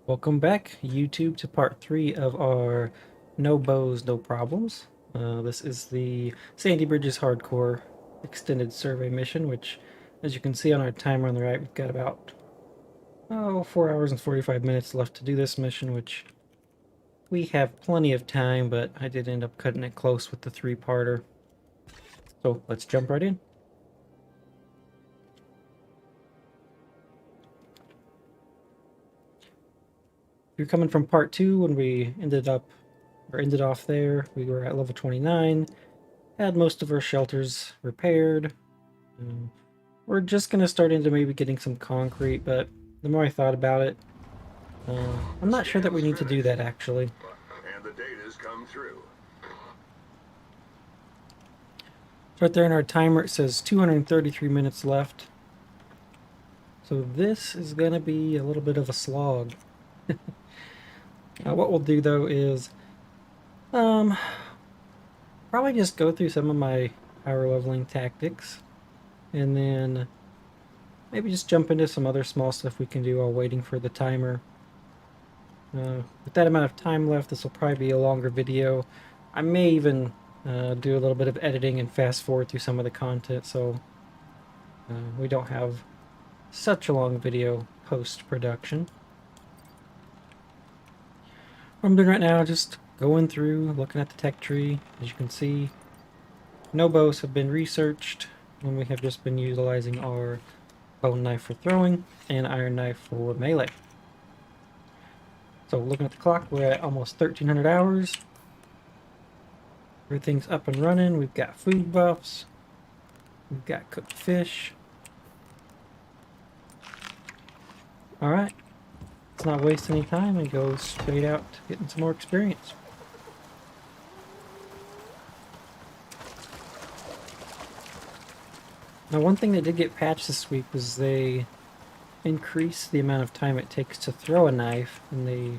Welcome back, YouTube, to part 3 of our No Bows, No Problems. This is the Sandy Bridges Hardcore Extended Survey mission, which, as you can see on our timer on the right, we've got about 4 hours and 45 minutes left to do this mission, which we have plenty of time, but I did end up cutting it close with the 3-parter. So let's jump right in. If you're coming from part 2, when we ended off there, we were at level 29, had most of our shelters repaired. We're just gonna start into maybe getting some concrete, but the more I thought about it, I'm not sure that we need to do that actually. And the data's come through. Right there in our timer it says 233 minutes left. So this is gonna be a little bit of a slog. What we'll do though is probably just go through some of my power leveling tactics and then maybe just jump into some other small stuff we can do while waiting for the timer. With that amount of time left, this will probably be a longer video. I may even do a little bit of editing and fast forward through some of the content, so we don't have such a long video post-production. What I'm doing right now, just going through, looking at the tech tree. As you can see, no bows have been researched, and we have just been utilizing our bone knife for throwing and iron knife for melee. So looking at the clock, we're at almost 1,300 hours. Everything's up and running. We've got food buffs. We've got cooked fish. Alright. Let's not waste any time and go straight out to getting some more experience. Now, one thing that did get patched this week was they increased the amount of time it takes to throw a knife, and they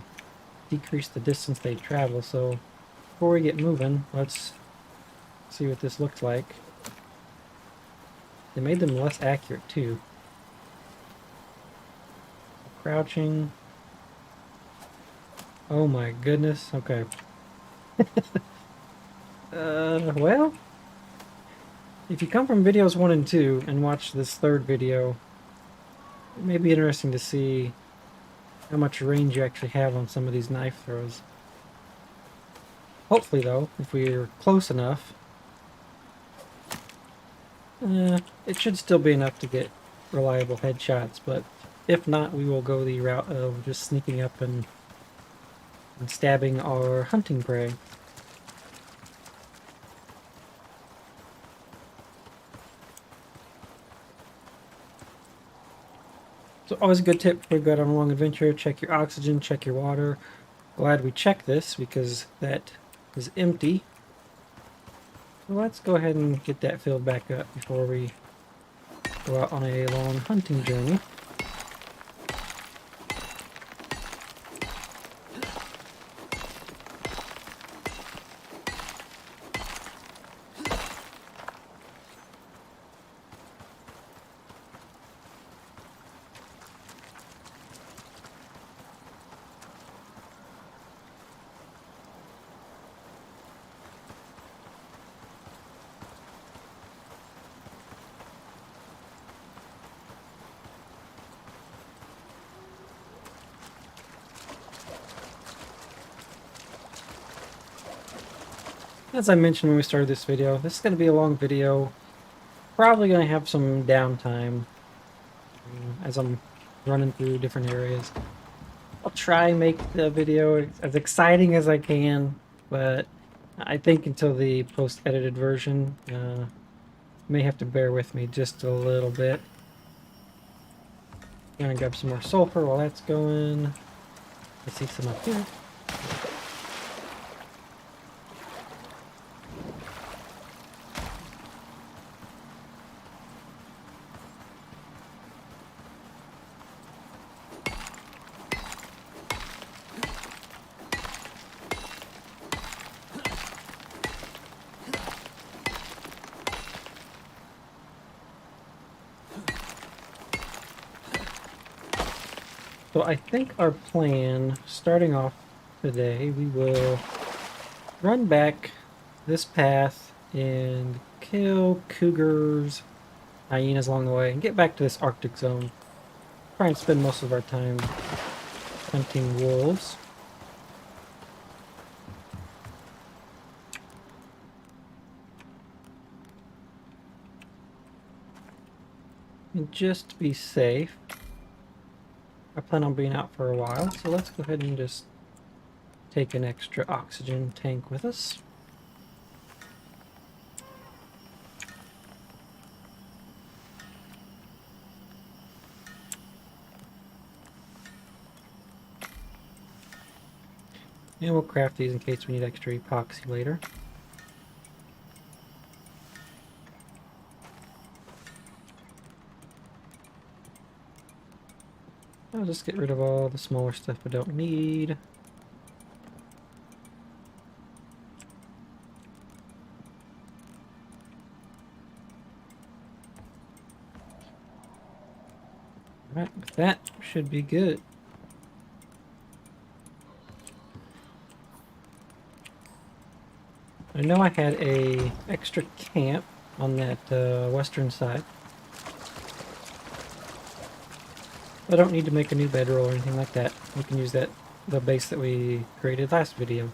decreased the distance they travel. So before we get moving, let's see what this looks like. They made them less accurate too. Crouching. Oh my goodness. Okay. Well, if you come from videos 1 and 2 and watch this third video, it may be interesting to see how much range you actually have on some of these knife throws. Hopefully though, if we're close enough, it should still be enough to get reliable headshots, but if not, we will go the route of just sneaking up and stabbing our hunting prey. So always a good tip before you go out on a long adventure, check your oxygen, check your water. Glad we checked this because that is empty. So let's go ahead and get that filled back up before we go out on a long hunting journey. As I mentioned when we started this video, this is going to be a long video. Probably going to have some downtime as I'm running through different areas. I'll try and make the video as exciting as I can, but I think until the post-edited version, may have to bear with me just a little bit. Gonna grab some more sulfur while that's going. Let's see some up here. So I think our plan, starting off today, we will run back this path and kill cougars, hyenas along the way, and get back to this Arctic zone. Try and spend most of our time hunting wolves. And just to be safe, I plan on being out for a while, so let's go ahead and just take an extra oxygen tank with us. And we'll craft these in case we need extra epoxy later. I'll just get rid of all the smaller stuff I don't need. Alright, with that, should be good. I know I had a extra camp on that western side. I don't need to make a new bedroll or anything like that. We can use the base that we created last video.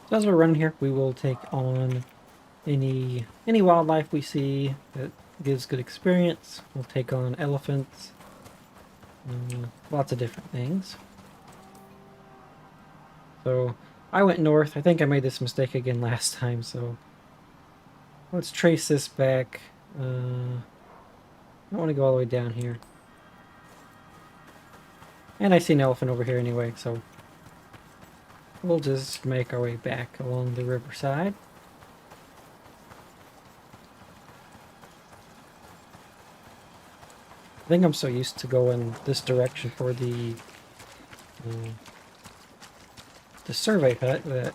So as we're running here, we will take on any wildlife we see that gives good experience. We'll take on elephants, lots of different things. So I went north. I think I made this mistake again last time, so let's trace this back. I don't want to go all the way down here. And I see an elephant over here anyway, so we'll just make our way back along the riverside. I think I'm so used to going this direction for the survey hut that it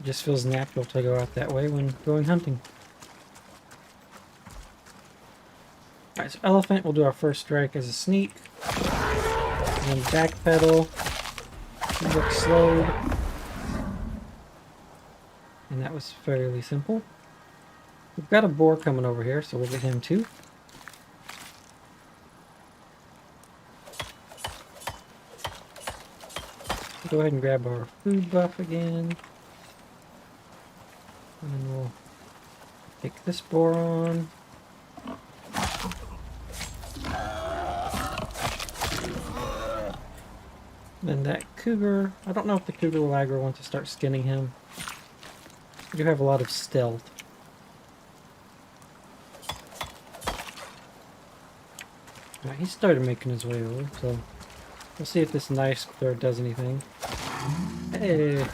just feels natural to go out that way when going hunting. Alright, so elephant, we'll do our first strike as a sneak. And then backpedal. Look slowed. And that was fairly simple. We've got a boar coming over here, so we'll get him too. Go ahead and grab our food buff again. And then we'll take this boar on. Then that cougar, I don't know if the cougar will aggro once I start skinning him. I do have a lot of stealth. Right, he started making his way over, so we'll see if this knife throw does anything. Hey!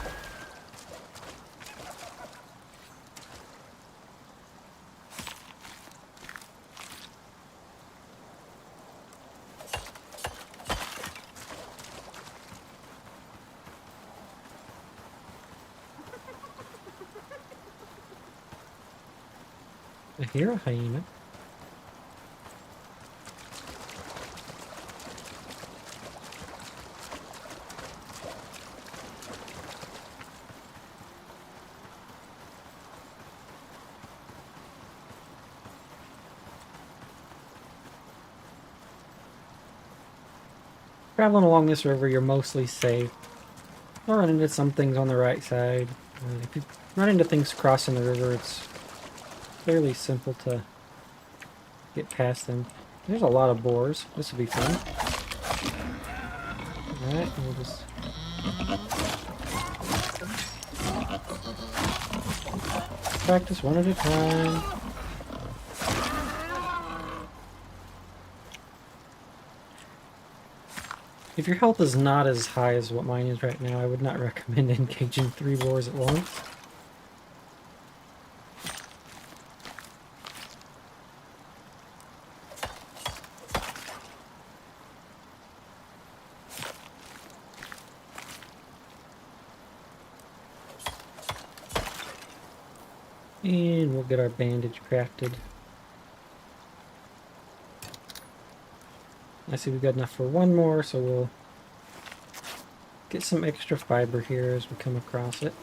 I hear a hyena. Traveling along this river, you're mostly safe. You'll run into some things on the right side. If you run into things crossing the river, it's fairly simple to get past them. There's a lot of boars. This will be fun. Alright, we'll just... practice one at a time. If your health is not as high as what mine is right now, I would not recommend engaging 3 boars at once. And we'll get our bandage crafted. I see we've got enough for one more, so we'll get some extra fiber here as we come across it.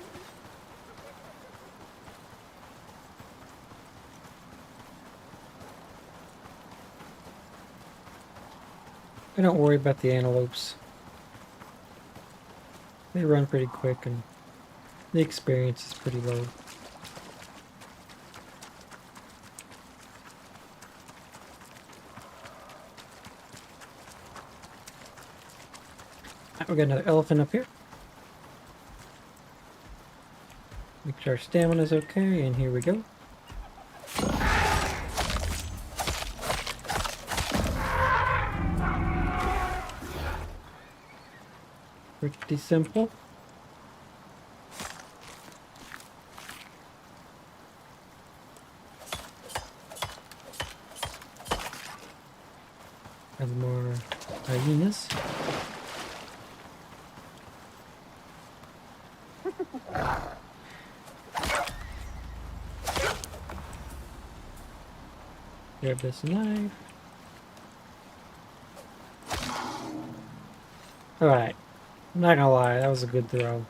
I don't worry about the antelopes. They run pretty quick and the experience is pretty low. Alright, we got another elephant up here. Make sure our stamina's okay, and here we go. Pretty simple. Have more hyenas. Grab this knife. Alright. I'm not gonna lie, that was a good throw.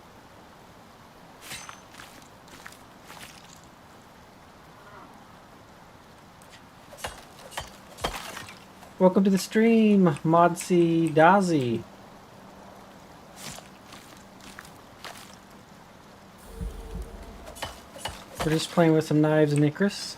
Welcome to the stream, Modsy Dazi. We're just playing with some knives and Icarus.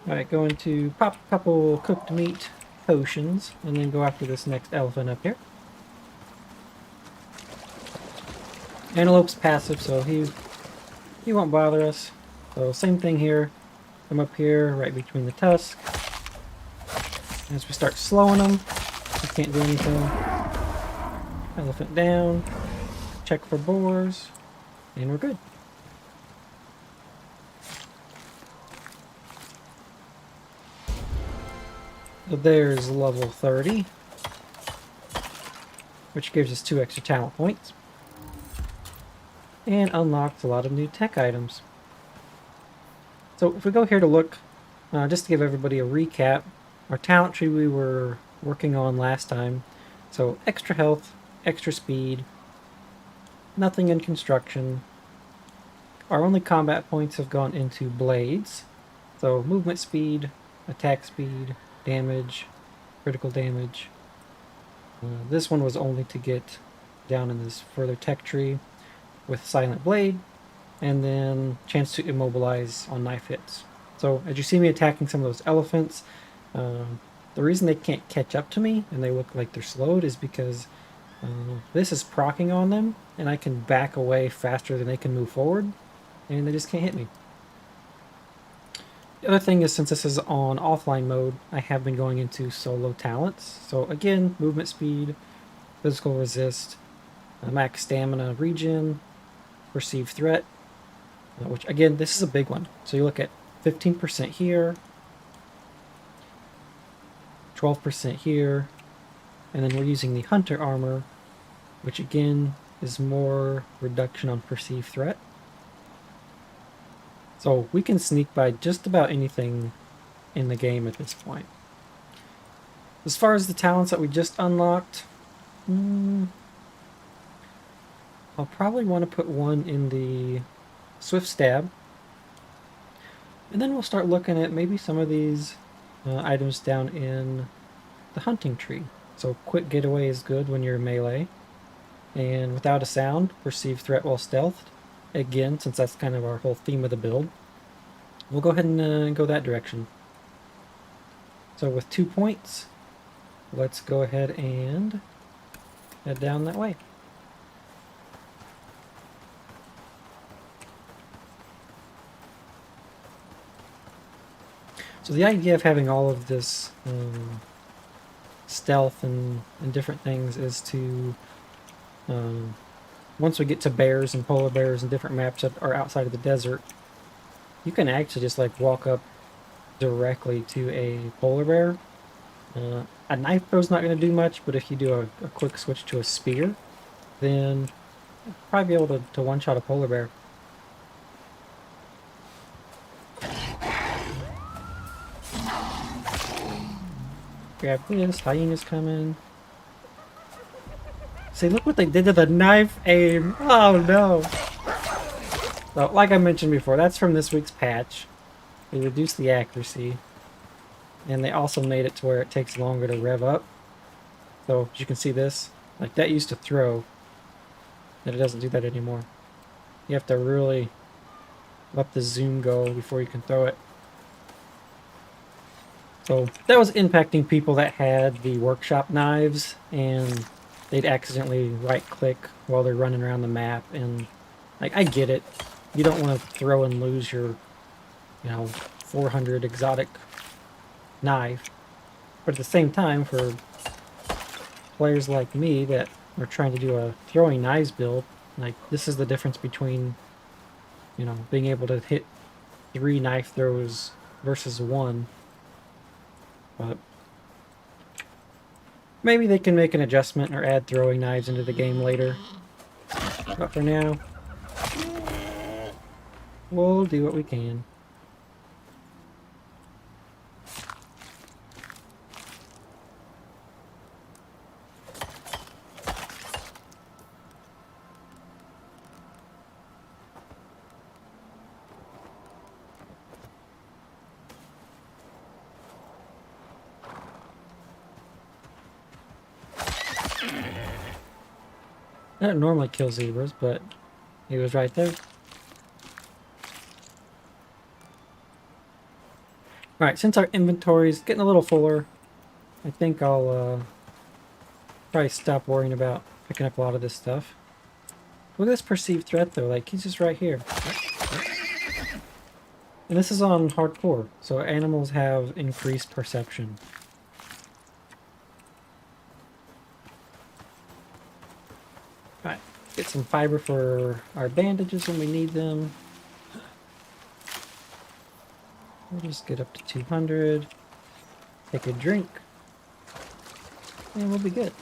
Alright, going to pop a couple cooked meat potions and then go after this next elephant up here. Antelope's passive, so he won't bother us. So same thing here. Come up here, right between the tusks. As we start slowing them, we can't do anything. Elephant down. Check for boars, and we're good. So there's level 30, which gives us 2 extra talent points. And unlocks a lot of new tech items. So if we go here to look, just to give everybody a recap, our talent tree we were working on last time. So extra health, extra speed, nothing in construction. Our only combat points have gone into blades. So movement speed, attack speed, damage, critical damage. This one was only to get down in this further tech tree with silent blade, and then chance to immobilize on knife hits. So as you see me attacking some of those elephants, the reason they can't catch up to me and they look like they're slowed is because this is proccing on them, and I can back away faster than they can move forward, and they just can't hit me. The other thing is, since this is on offline mode, I have been going into solo talents. So again, movement speed, physical resist, max stamina regen, perceived threat, which again, this is a big one. So you look at 15% here, 12% here, and then we're using the hunter armor, which again is more reduction on perceived threat. So we can sneak by just about anything in the game at this point. As far as the talents that we just unlocked, I'll probably want to put one in the Swift Stab. And then we'll start looking at maybe some of these items down in the hunting tree. So quick getaway is good when you're melee. And without a sound, perceive threat while stealthed. Again, since that's kind of our whole theme of the build, we'll go ahead and go that direction. So with 2 points, let's go ahead and head down that way. So the idea of having all of this stealth and different things is to, once we get to bears and polar bears and different maps that are outside of the desert, you can actually just like walk up directly to a polar bear a knife throw's not going to do much, but if you do a quick switch to a spear, then you'll probably be able to one-shot a polar bear. Grab this, hyena's coming. See, look what they did to the knife aim! Oh no! So, like I mentioned before, that's from this week's patch. They reduced the accuracy. And they also made it to where it takes longer to rev up. So, as you can see this, like that used to throw, and it doesn't do that anymore. You have to really let the zoom go before you can throw it. So that was impacting people that had the workshop knives, and they'd accidentally right click while they're running around the map. And like, I get it. You don't want to throw and lose your, 400 exotic knife. But at the same time, for players like me that are trying to do a throwing knives build, like, this is the difference between, being able to hit 3 knife throws versus 1. But maybe they can make an adjustment or add throwing knives into the game later. But for now, we'll do what we can. I don't normally kill zebras, but he was right there. Alright, since our inventory's getting a little fuller, I think I'll probably stop worrying about picking up a lot of this stuff. Look at this perceived threat though, like he's just right here. And this is on hardcore, so animals have increased perception. Alright, get some fiber for our bandages when we need them. We'll just get up to 200, take a drink, and we'll be good.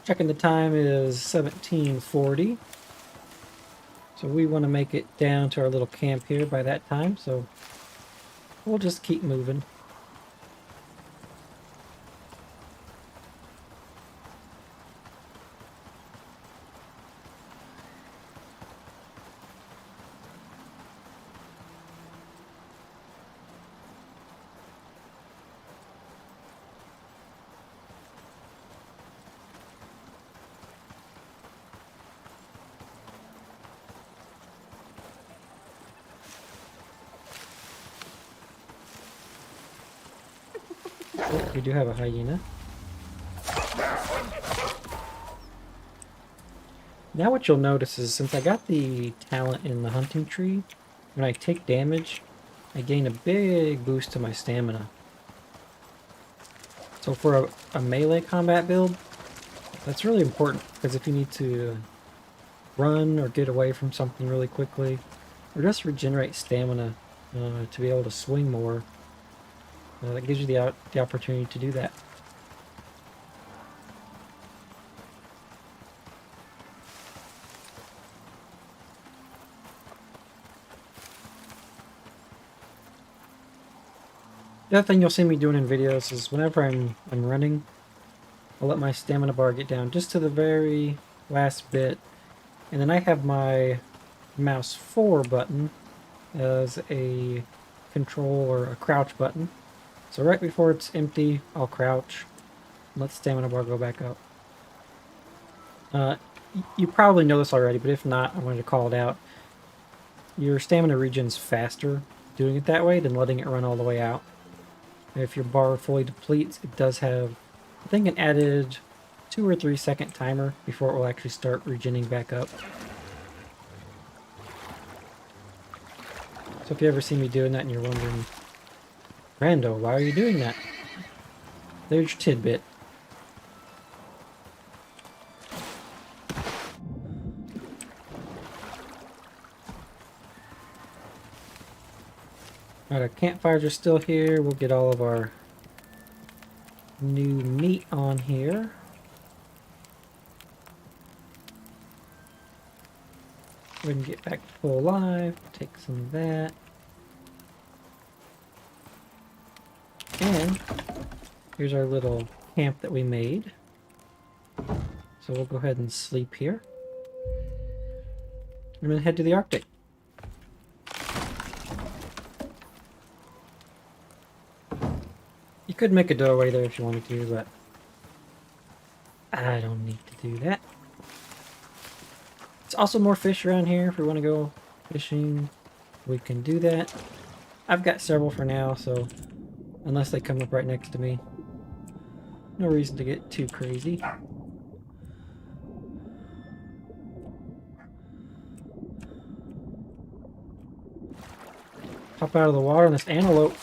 Checking the time is 17:40. So we want to make it down to our little camp here by that time, so we'll just keep moving. Oh, we do have a hyena. Now what you'll notice is since I got the talent in the hunting tree, when I take damage, I gain a big boost to my stamina. So for a melee combat build, that's really important, because if you need to run or get away from something really quickly, or just regenerate stamina to be able to swing more, that gives you the opportunity to do that. The other thing you'll see me doing in videos is whenever I'm running, I'll let my stamina bar get down just to the very last bit, and then I have my mouse 4 button as a control or a crouch button. So right before it's empty, I'll crouch, let the stamina bar go back up. You probably know this already, but if not, I wanted to call it out. Your stamina regens faster doing it that way than letting it run all the way out. If your bar fully depletes, it does have, I think, an added 2 or 3 second timer before it will actually start regenning back up. So if you ever see me doing that and you're wondering, Rando, why are you doing that? There's your tidbit. Alright, our campfires are still here. We'll get all of our new meat on here. We can get back to full life. Take some of that. And here's our little camp that we made. So we'll go ahead and sleep here. I'm gonna head to the Arctic. You could make a doorway there if you wanted to, but I don't need to do that. There's also more fish around here if we want to go fishing. We can do that. I've got several for now, so unless they come up right next to me, no reason to get too crazy. Pop out of the water on this antelope.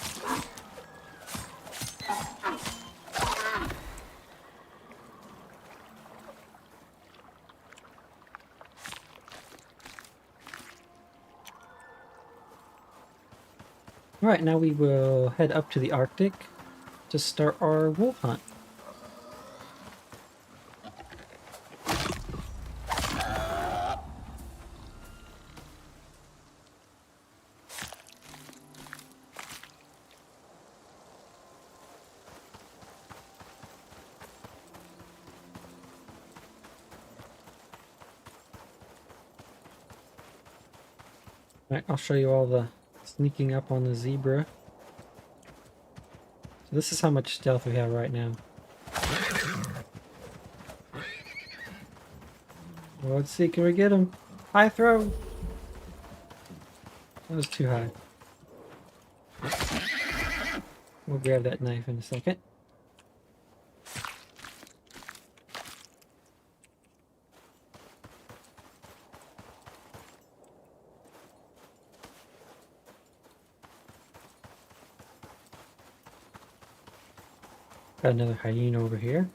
Alright, now we will head up to the Arctic to start our wolf hunt. Alright, I'll show you all the sneaking up on the zebra. So this is how much stealth we have right now. Well, let's see, can we get him? High throw! That was too high. We'll grab that knife in a second. Got another hyena over here.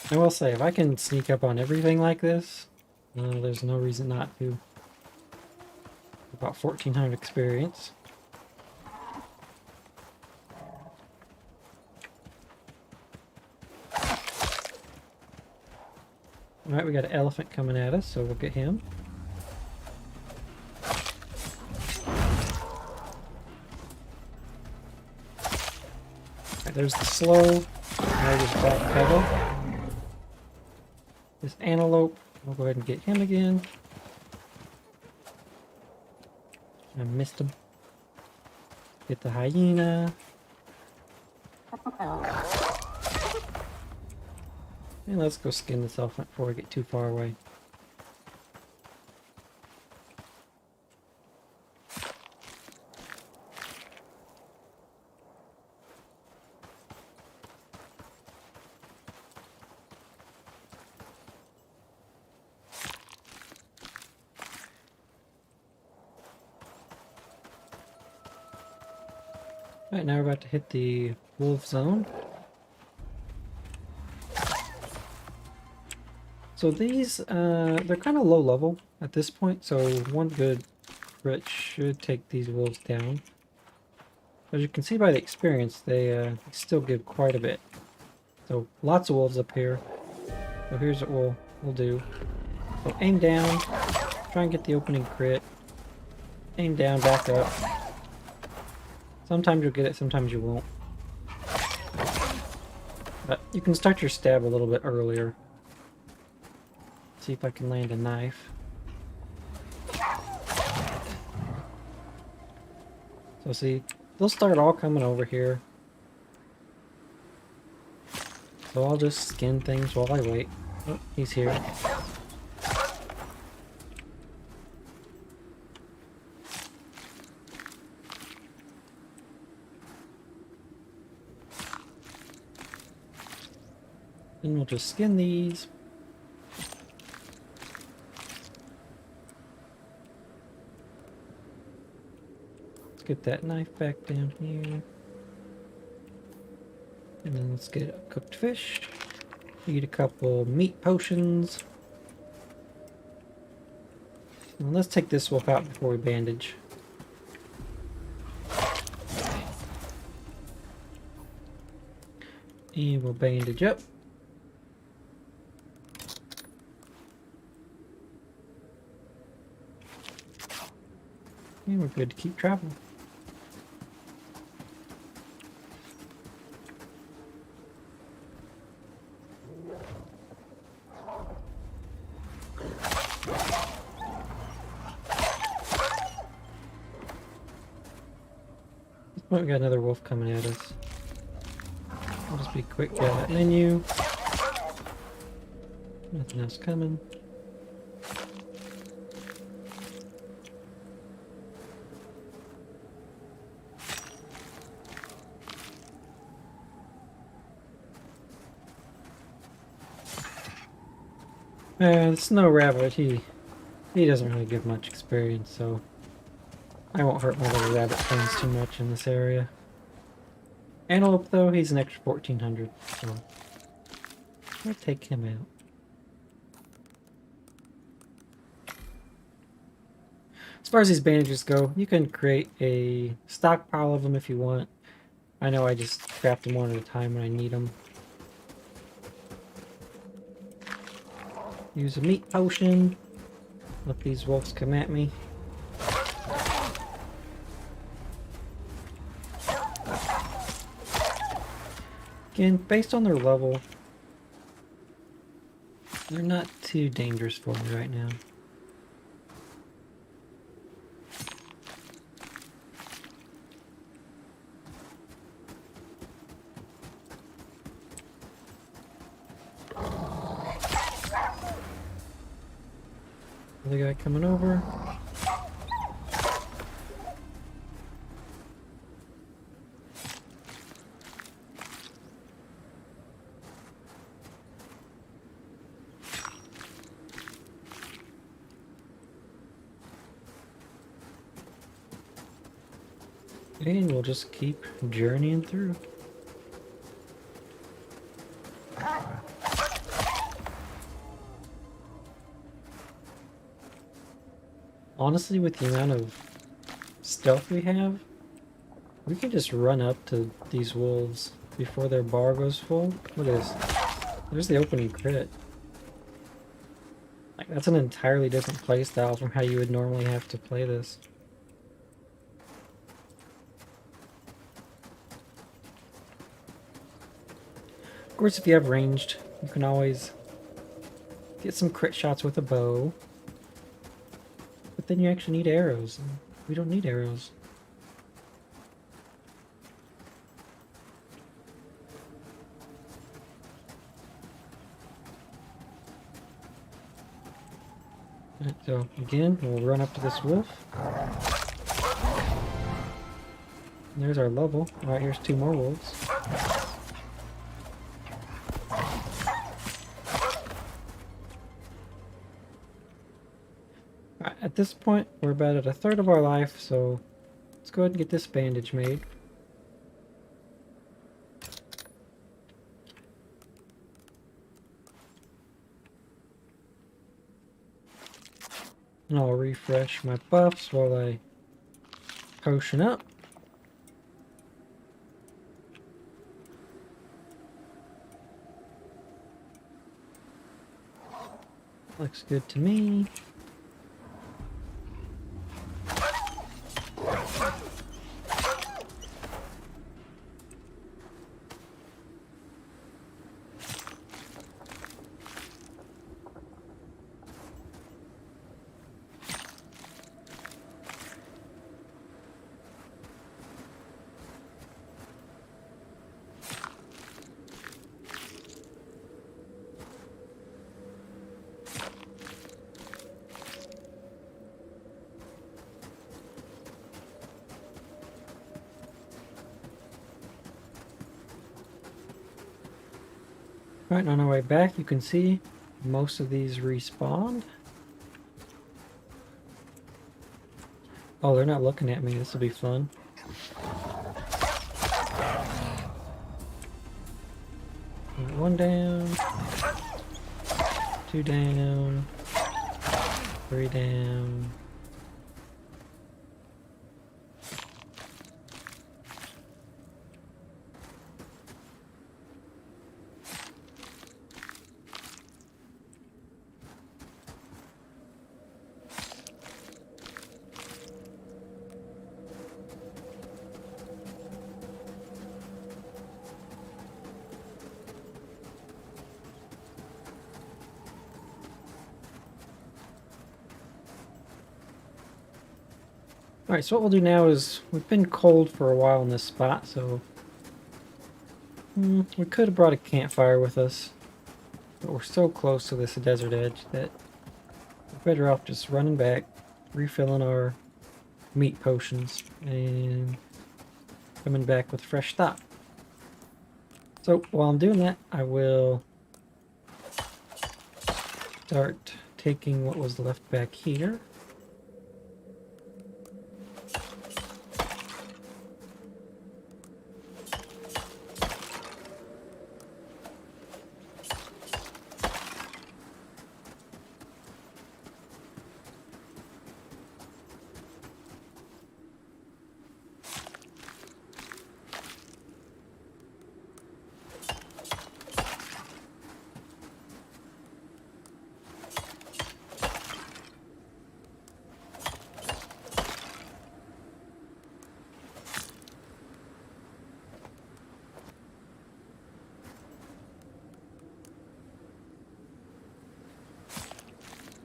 I will say, if I can sneak up on everything like this, there's no reason not to. About 1400 experience. Alright, we got an elephant coming at us, so we'll get him. Alright, there's the slow. Now just back pedal. This antelope, we'll go ahead and get him again. I missed him. Get the hyena. And let's go skin this elephant before we get too far away. Alright, now we're about to hit the wolf zone. So these, they're kind of low level at this point, so one good crit should take these wolves down. As you can see by the experience, they still give quite a bit. So lots of wolves up here. So here's what we'll do. So aim down, try and get the opening crit. Aim down, back up. Sometimes you'll get it, sometimes you won't. But you can start your stab a little bit earlier. See if I can land a knife. So see, they'll start all coming over here. So I'll just skin things while I wait. Oh, he's here. And we'll just skin these. Let's get that knife back down here. And then let's get a cooked fish. Eat a couple meat potions. And let's take this wolf out before we bandage. And we'll bandage up. And we're good to keep traveling. Oh, we got another wolf coming at us. I'll just be quick, get that menu. Nothing else coming. The snow rabbit, he doesn't really give much experience, so I won't hurt my little rabbit friends too much in this area. Antelope, though, he's an extra 1400, so we'll take him out. As far as these bandages go, you can create a stockpile of them if you want. I know I just craft them one at a time when I need them. Use a meat potion. Let these wolves come at me. Again, based on their level, they're not too dangerous for me right now. Other guy coming over. And we'll just keep journeying through. Honestly, with the amount of stealth we have, we can just run up to these wolves before their bar goes full. Look at this. There's the opening crit. Like, that's an entirely different playstyle from how you would normally have to play this. Of course, if you have ranged, you can always get some crit shots with a bow. But then you actually need arrows. And we don't need arrows. Alright, so again, we'll run up to this wolf. And there's our level. Alright, here's 2 more wolves. Alright, at this point, we're about at a third of our life, so let's go ahead and get this bandage made. And I'll refresh my buffs while I potion up. Looks good to me. Right, on our way back, you can see most of these respawned. Oh, they're not looking at me. This will be fun. One down, two down, three down. Alright, so what we'll do now is, we've been cold for a while in this spot, so we could have brought a campfire with us, but we're so close to this desert edge that we're better off just running back, refilling our meat potions, and coming back with a fresh stock. So while I'm doing that, I will start taking what was left back here.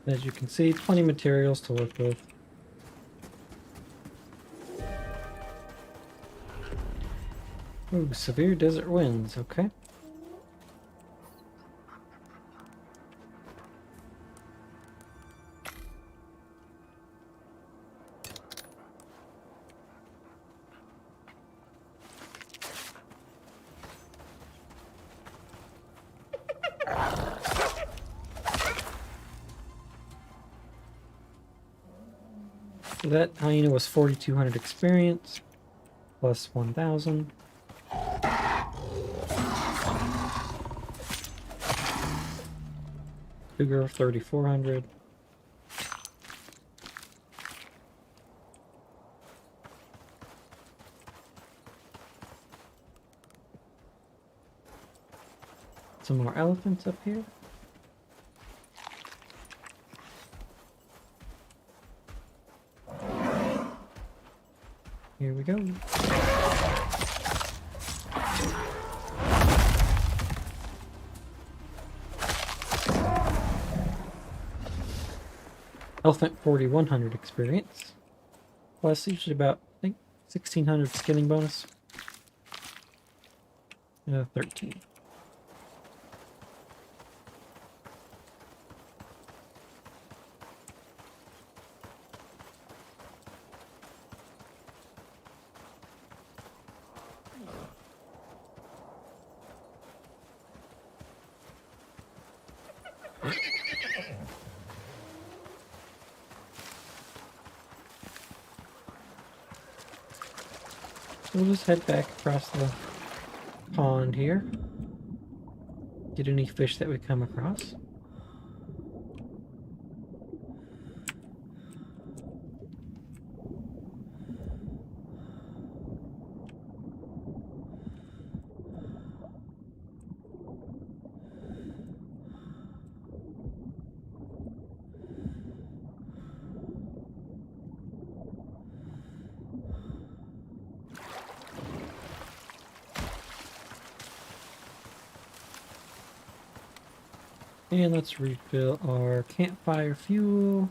As you can see, plenty of materials to work with. Ooh, severe desert winds, okay. So that hyena was 4,200 experience, plus 1,000. Cougar, 3,400. Some more elephants up here. Here we go. Elephant, 4,100 experience. Plus usually about, I think, 1,600 skinning bonus. 13. We'll just head back across the pond here. Get any fish that we come across. And let's refill our campfire fuel.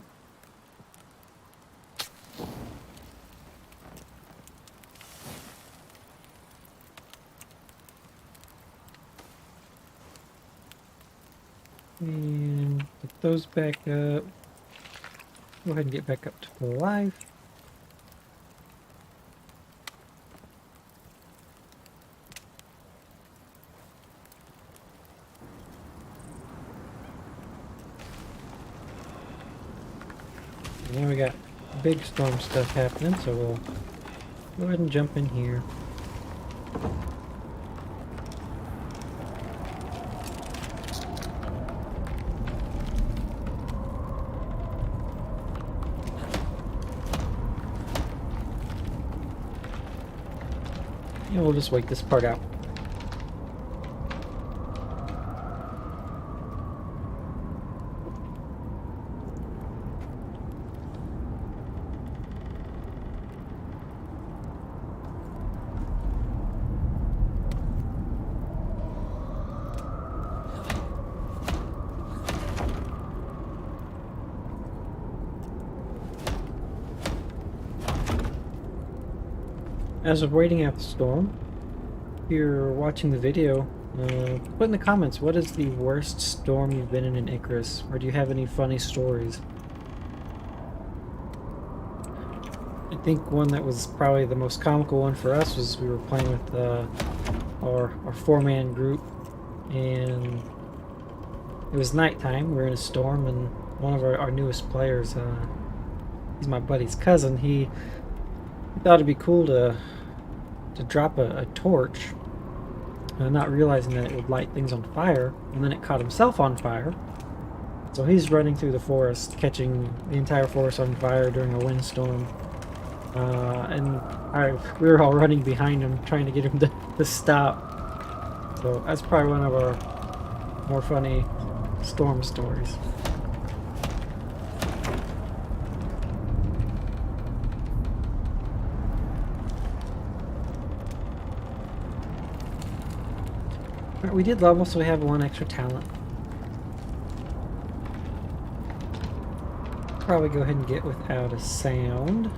And put those back up. Go ahead and get back up to full life. big storm stuff happening, so we'll go ahead and jump in here. And we'll just wait this part out. As of waiting out the storm, if you're watching the video, put in the comments, what is the worst storm you've been in Icarus? Or do you have any funny stories? I think one that was probably the most comical one for us was we were playing with our four-man group, and it was nighttime. We were in a storm, and one of our newest players, he's my buddy's cousin, he thought it'd be cool to drop a torch, not realizing that it would light things on fire, and then it caught himself on fire. So he's running through the forest, catching the entire forest on fire during a windstorm. We were all running behind him, trying to get him to stop. So that's probably one of our more funny storm stories. Alright, we did level, so we have one extra talent. Probably go ahead and get without a sound.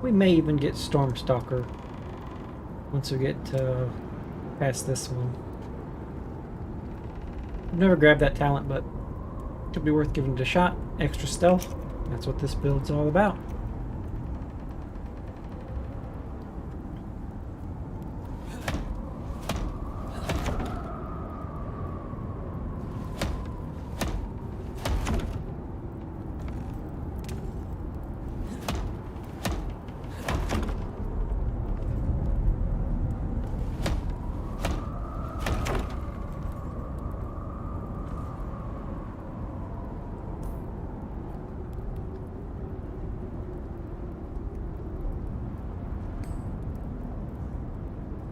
We may even get Stormstalker once we get past this one. I've never grabbed that talent, but it could be worth giving it a shot. Extra stealth. That's what this build's all about.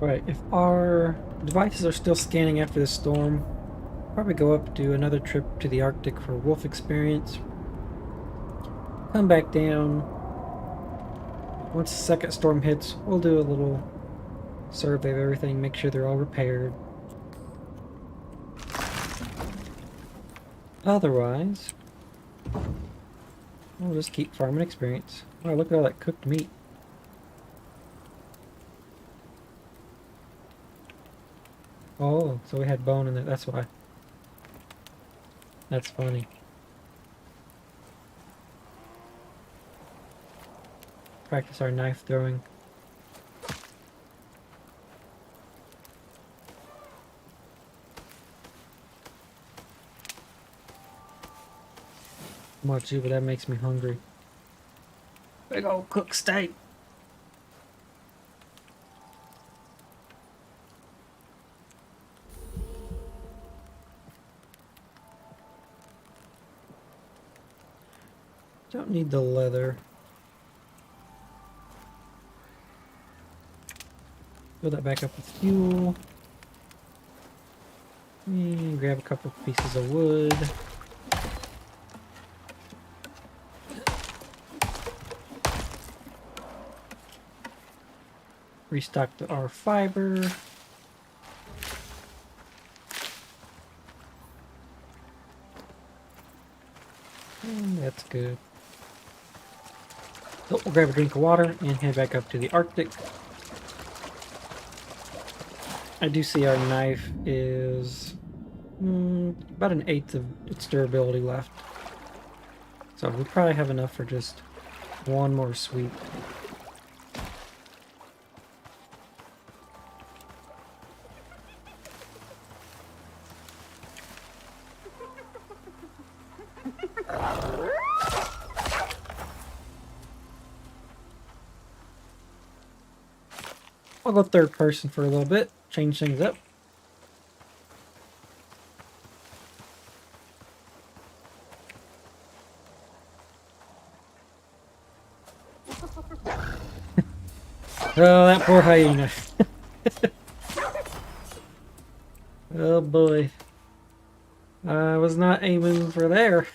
Right, if our devices are still scanning after this storm, probably go up, do another trip to the Arctic for wolf experience. Come back down. Once the second storm hits, we'll do a little survey of everything, make sure they're all repaired. Otherwise, we'll just keep farming experience. Oh, look at all that cooked meat. Oh, so we had bone in there, that's why. That's funny. Practice our knife throwing. Much too, but that makes me hungry. Big old cooked steak. Don't need the leather. Fill that back up with fuel. And grab a couple pieces of wood. Restock our fiber. And that's good. So we'll grab a drink of water and head back up to the Arctic. I do see our knife is about an eighth of its durability left. So we probably have enough for just one more sweep. I'll go third person for a little bit, change things up. Oh, that poor hyena. Oh boy. I was not aiming for there.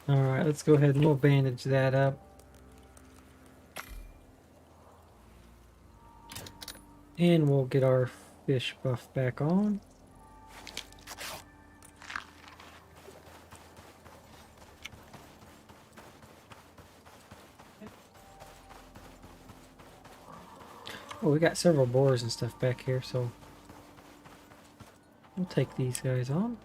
Alright, let's go ahead and we'll bandage that up. And we'll get our fish buff back on. Oh, we got several boars and stuff back here, so we'll take these guys on.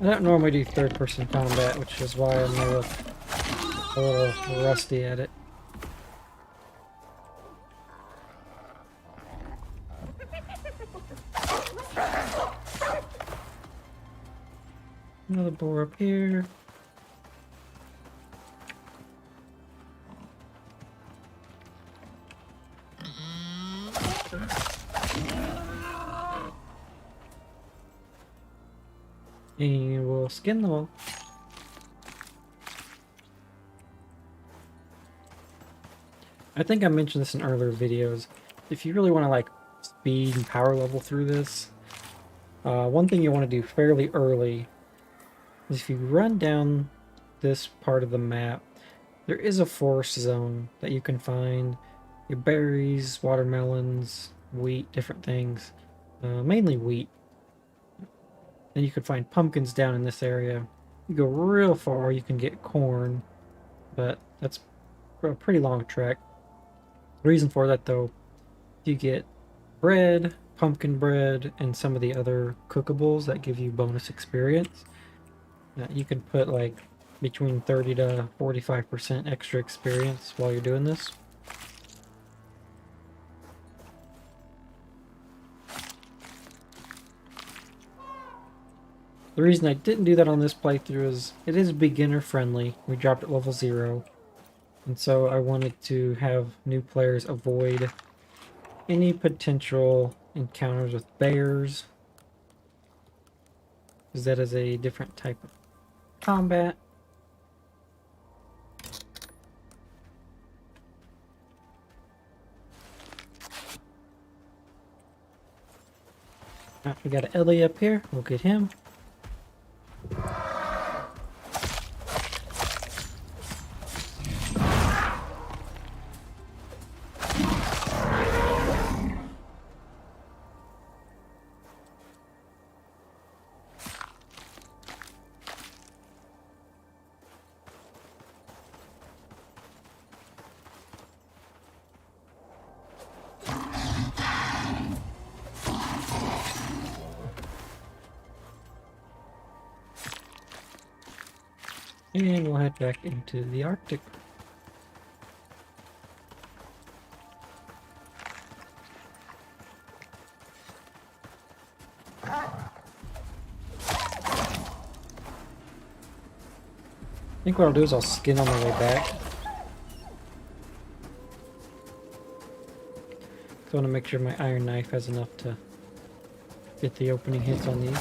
I don't normally do third-person combat, which is why I may look a little rusty at it. Another boar up here. And we'll skin them all. I think I mentioned this in earlier videos. If you really want to like speed and power level through this, one thing you want to do fairly early is if you run down this part of the map, there is a forest zone that you can find your berries, watermelons, wheat, different things, mainly wheat. Then you can find pumpkins down in this area. You go real far, you can get corn, but that's a pretty long trek. The reason for that though, you get bread, pumpkin bread, and some of the other cookables that give you bonus experience. You can put like between 30 to 45% extra experience while you're doing this. The reason I didn't do that on this playthrough is it is beginner friendly. We dropped at level 0. And so I wanted to have new players avoid any potential encounters with bears, because that is a different type of combat. We got an Ellie up here. We'll get him. And we'll head back into the Arctic. I think what I'll do is I'll skin on my way back. So I want to make sure my iron knife has enough to get the opening hits on these.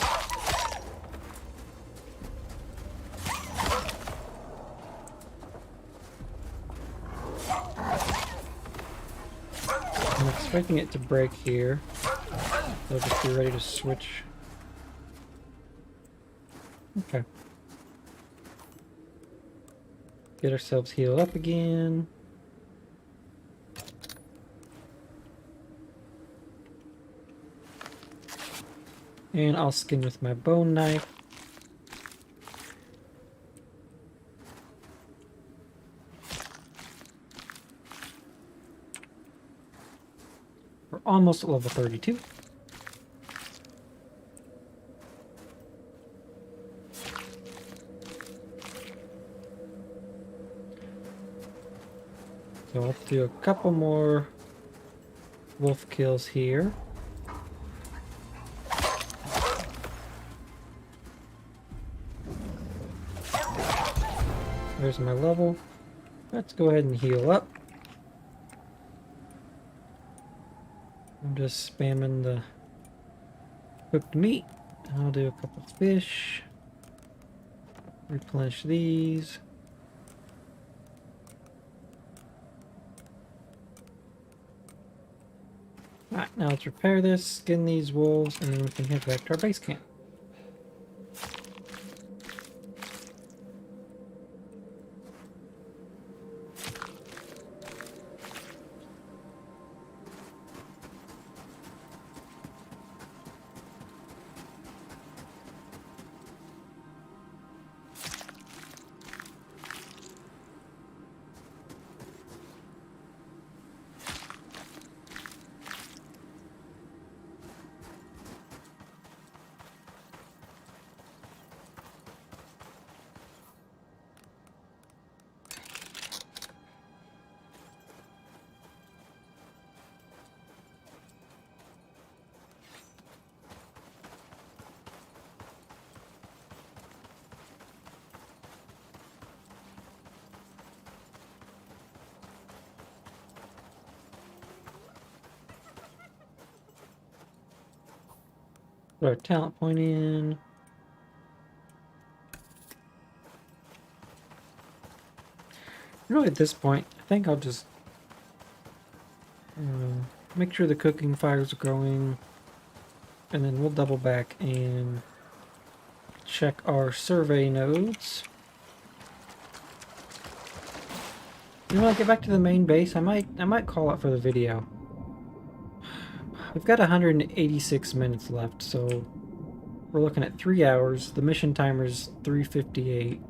I'm expecting it to break here. So just be ready to switch. Okay. Get ourselves healed up again. And I'll skin with my bone knife. We're almost at level 32. So let's do a couple more wolf kills here. There's my level. Let's go ahead and heal up. I'm just spamming the cooked meat. I'll do a couple fish. Replenish these. Alright, now let's repair this, skin these wolves, and then we can head back to our base camp. Put our talent point in. Really, at this point, I think I'll just make sure the cooking fires are going, and then we'll double back and check our survey nodes. And when I get back to the main base, I might call it for the video. We've got 186 minutes left, so we're looking at 3 hours. The mission timer's 3:58,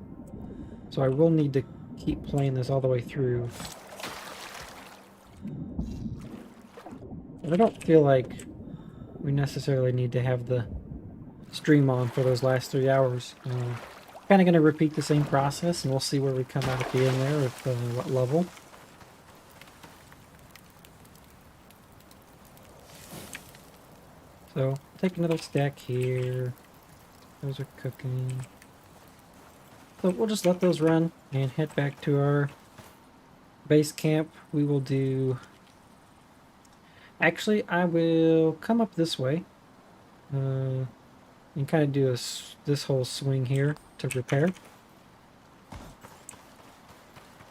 so I will need to keep playing this all the way through. But I don't feel like we necessarily need to have the stream on for those last 3 hours. Kind of going to repeat the same process, and we'll see where we come out at the end there with what level. So, take another stack here. Those are cooking. So we'll just let those run and head back to our base camp. We will do... Actually, I will come up this way. And kind of do this whole swing here to repair.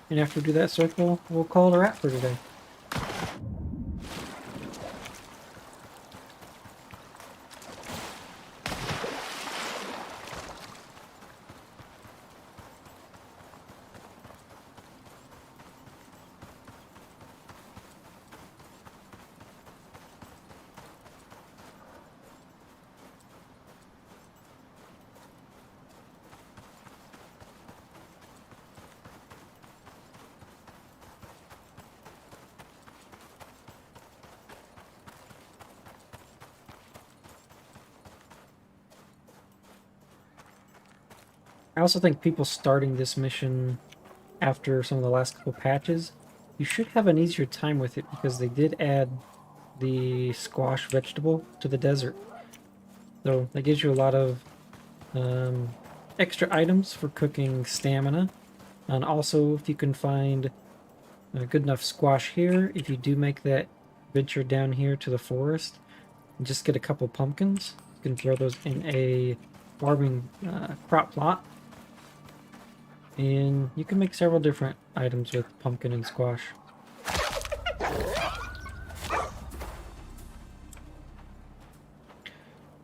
And after we do that circle, we'll call it a wrap for today. I also think people starting this mission after some of the last couple patches, you should have an easier time with it because they did add the squash vegetable to the desert. So that gives you a lot of extra items for cooking stamina. And also, if you can find a good enough squash here, if you do make that venture down here to the forest, and just get a couple pumpkins, you can throw those in a farming crop plot. And you can make several different items with pumpkin and squash.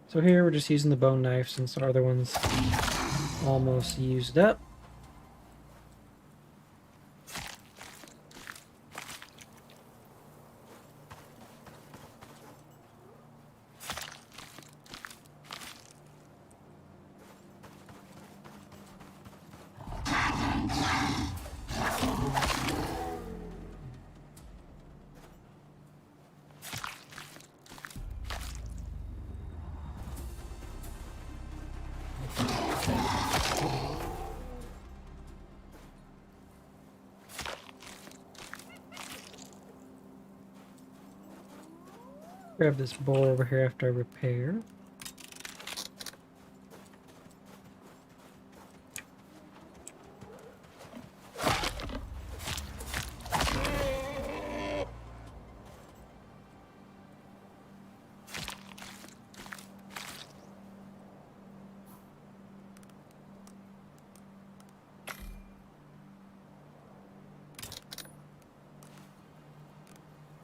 So here we're just using the bone knife since our other one's almost used up. Grab this bowl over here after I repair.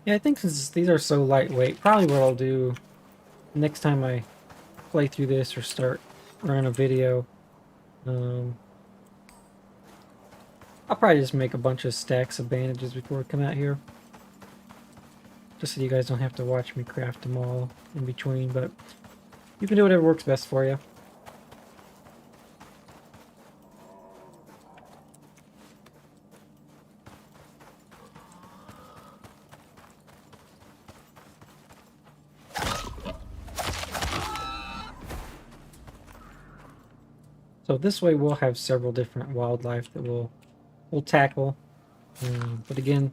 Yeah, I think since these are so lightweight, probably what I'll do next time I play through this or start running a video, um, I'll probably just make a bunch of stacks of bandages before I come out here. Just so you guys don't have to watch me craft them all in between, but you can do whatever works best for you. So this way we'll have several different wildlife that we'll tackle. But again,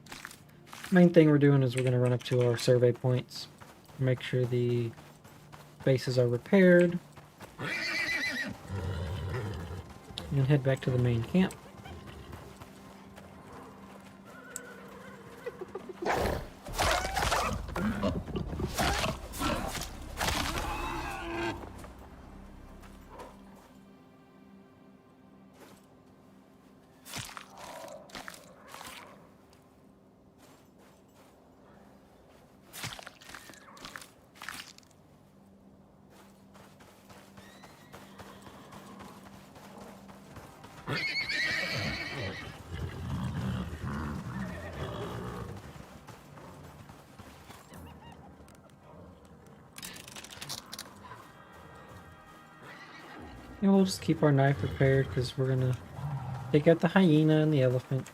main thing we're doing is we're going to run up to our survey points, make sure the bases are repaired, and head back to the main camp. And we'll just keep our knife prepared because we're gonna take out the hyena and the elephant.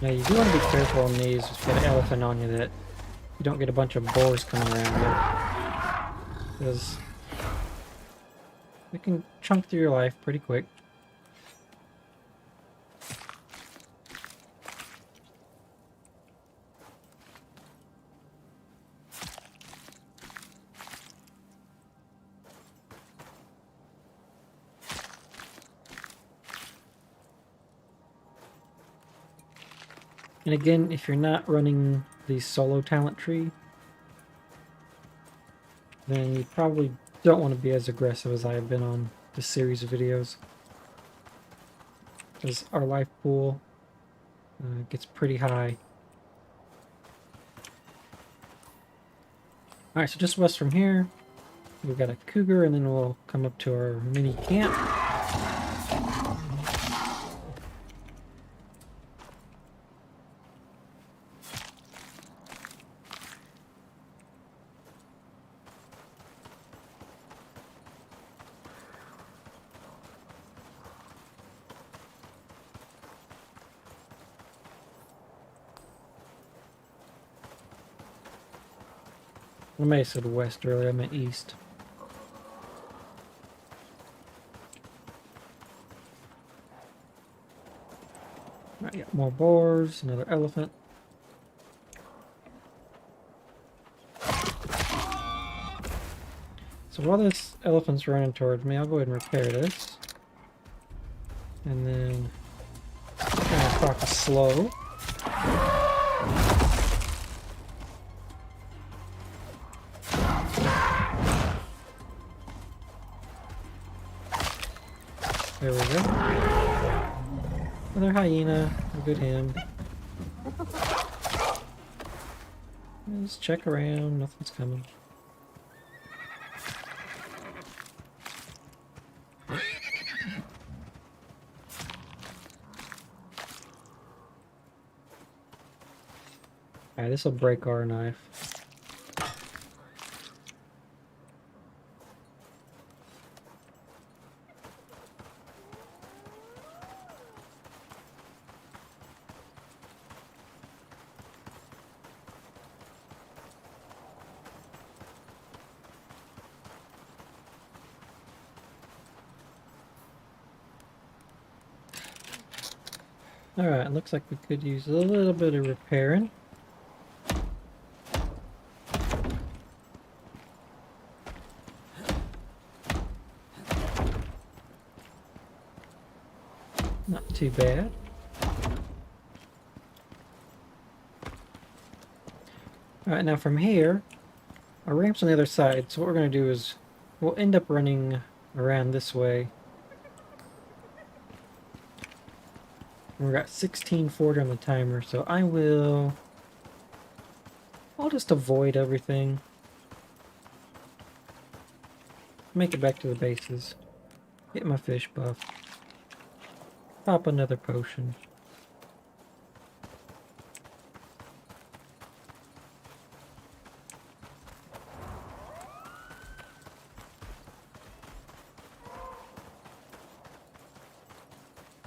Now you do want to be careful on these if you got an elephant on you that you don't get a bunch of boars coming around you. Because it can chunk through your life pretty quick. And again, if you're not running the solo talent tree, then you probably don't want to be as aggressive as I have been on this series of videos. Because our life pool gets pretty high. Alright, so just west from here, we've got a cougar, and then we'll come up to our mini camp. I may have said west earlier, I meant east. Alright, got more boars, another elephant. So while this elephant's running towards me, I'll go ahead and repair this. And then kind of talk slow. There we go. Another hyena. A good him. Just check around. Nothing's coming. Alright, this will break our knife. Alright, looks like we could use a little bit of repairing. Not too bad. Alright, now from here, our ramp's on the other side, so what we're going to do is we'll end up running around this way. And we've got 1640 on the timer, so I'll just avoid everything. Make it back to the bases. Get my fish buff. Pop another potion.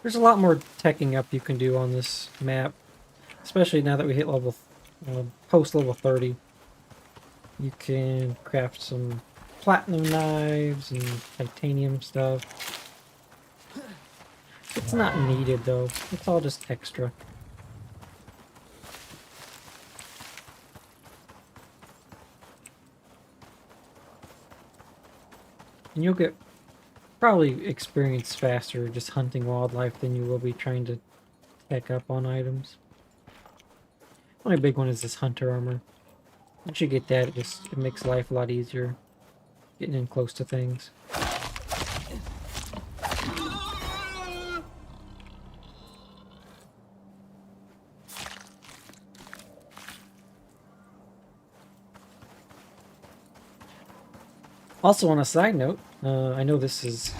There's a lot more teching up you can do on this map, especially now that we hit post level 30. You can craft some platinum knives and titanium stuff. It's not needed though, it's all just extra. And you'll get probably experience faster just hunting wildlife than you will be trying to tech up on items. Only big one is this hunter armor. Once you get that, it makes life a lot easier getting in close to things. Also, on a side note, I know this is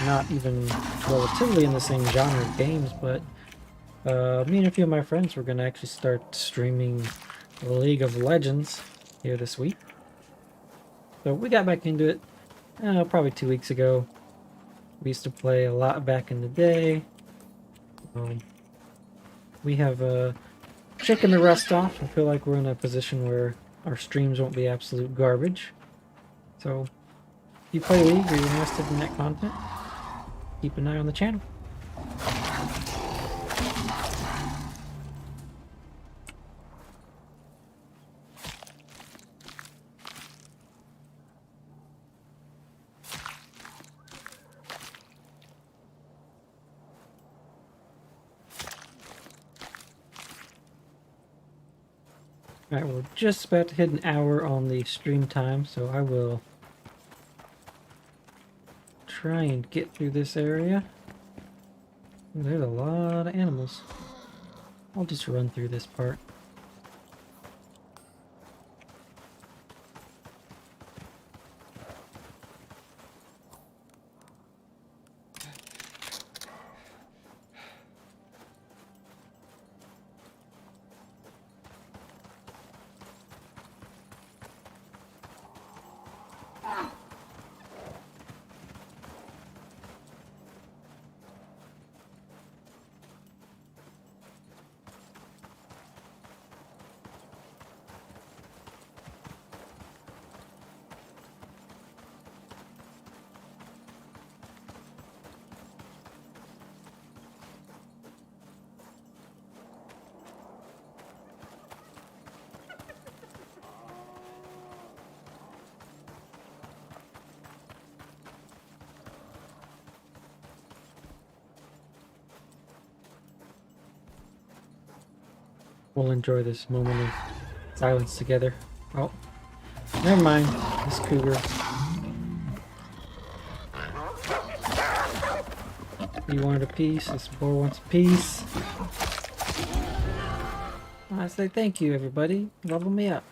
not even relatively in the same genre of games, but me and a few of my friends were going to actually start streaming League of Legends here this week. So we got back into it probably 2 weeks ago. We used to play a lot back in the day. We have shaken the rust off. I feel like we're in a position where our streams won't be absolute garbage. So if you play League or you're interested in that content, keep an eye on the channel. Alright, we're just about to hit an hour on the stream time, so I will try and get through this area. There's a lot of animals. I'll just run through this part. We'll enjoy this moment of silence together. Oh, never mind. This cougar. You wanted a piece. This boar wants a piece. I say thank you, everybody. Level me up.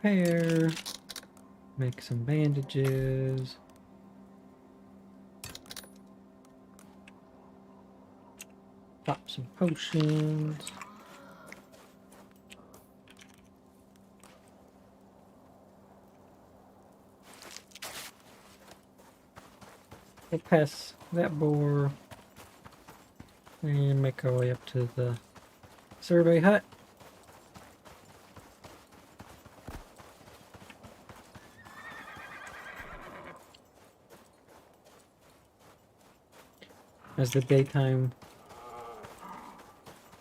Repair. Make some bandages. Pop some potions. We'll pass that boar and make our way up to the survey hut. As the daytime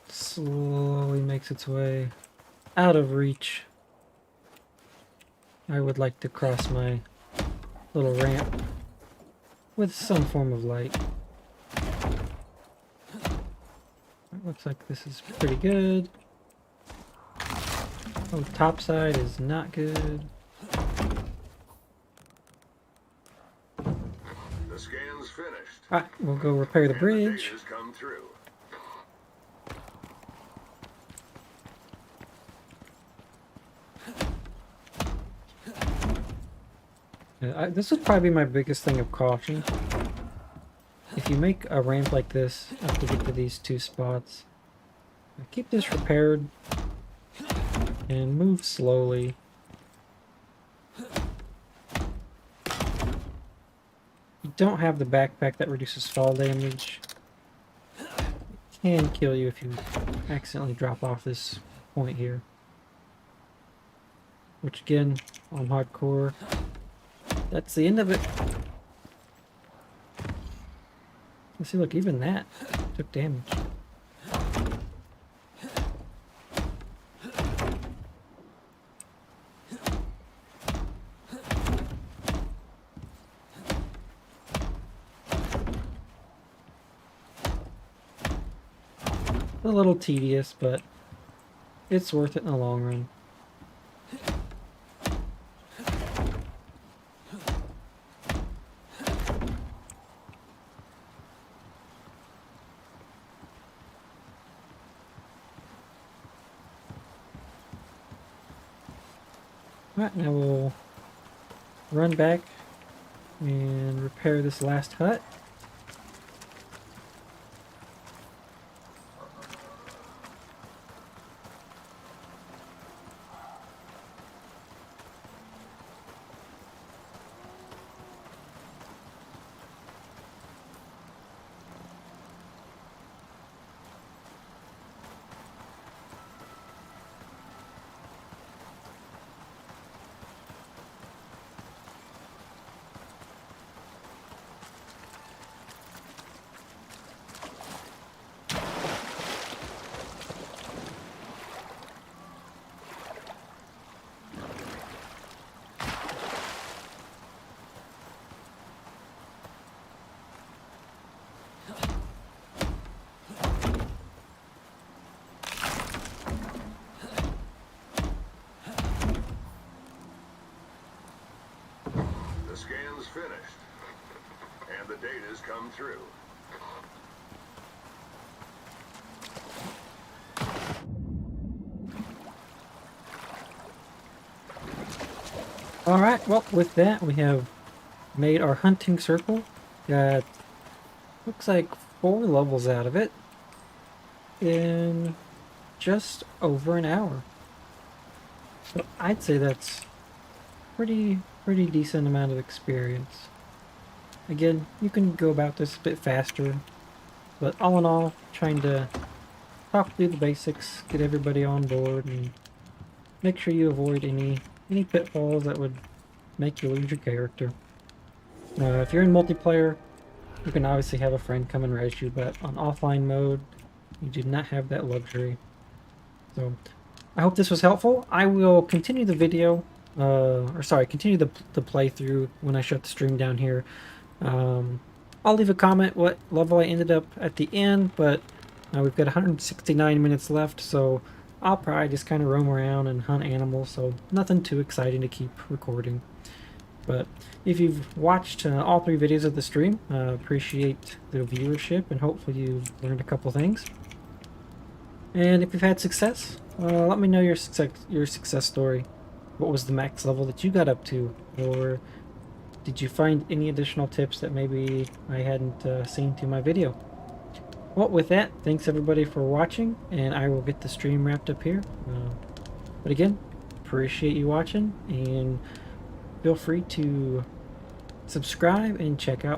slowly makes its way out of reach, I would like to cross my little ramp with some form of light. It looks like this is pretty good. Oh, top side is not good. The scan's finished. Alright, we'll go repair the And bridge. the data's come through. This would probably be my biggest thing of caution. If you make a ramp like this after you get to these two spots, keep this repaired and move slowly. You don't have the backpack that reduces fall damage. It can kill you if you accidentally drop off this point here. Which again, on hardcore, that's the end of it. Let's see, look, even that took damage. A little tedious, but it's worth it in the long run. Alright, now we'll run back and repair this last hut. The scan's finished. And the data's come through. Alright, well, with that, we have made our hunting circle. Got, looks like 4 levels out of it in just over an hour. So I'd say that's pretty decent amount of experience. Again, you can go about this a bit faster, but all in all, trying to talk through the basics, get everybody on board, and make sure you avoid any pitfalls that would make you lose your character. If you're in multiplayer, you can obviously have a friend come and res you, but on offline mode, you do not have that luxury. So, I hope this was helpful. I will continue the video, continue the playthrough when I shut the stream down here. I'll leave a comment what level I ended up at the end, but we've got 169 minutes left, so I'll probably just kind of roam around and hunt animals, so nothing too exciting to keep recording. But if you've watched all 3 videos of the stream, appreciate the viewership, and hopefully you've learned a couple things. And if you've had success, let me know your success story. What was the max level that you got up to? Or did you find any additional tips that maybe I hadn't seen through my video? Well, with that, thanks everybody for watching, and I will get the stream wrapped up here. But again, appreciate you watching, and feel free to subscribe and check out my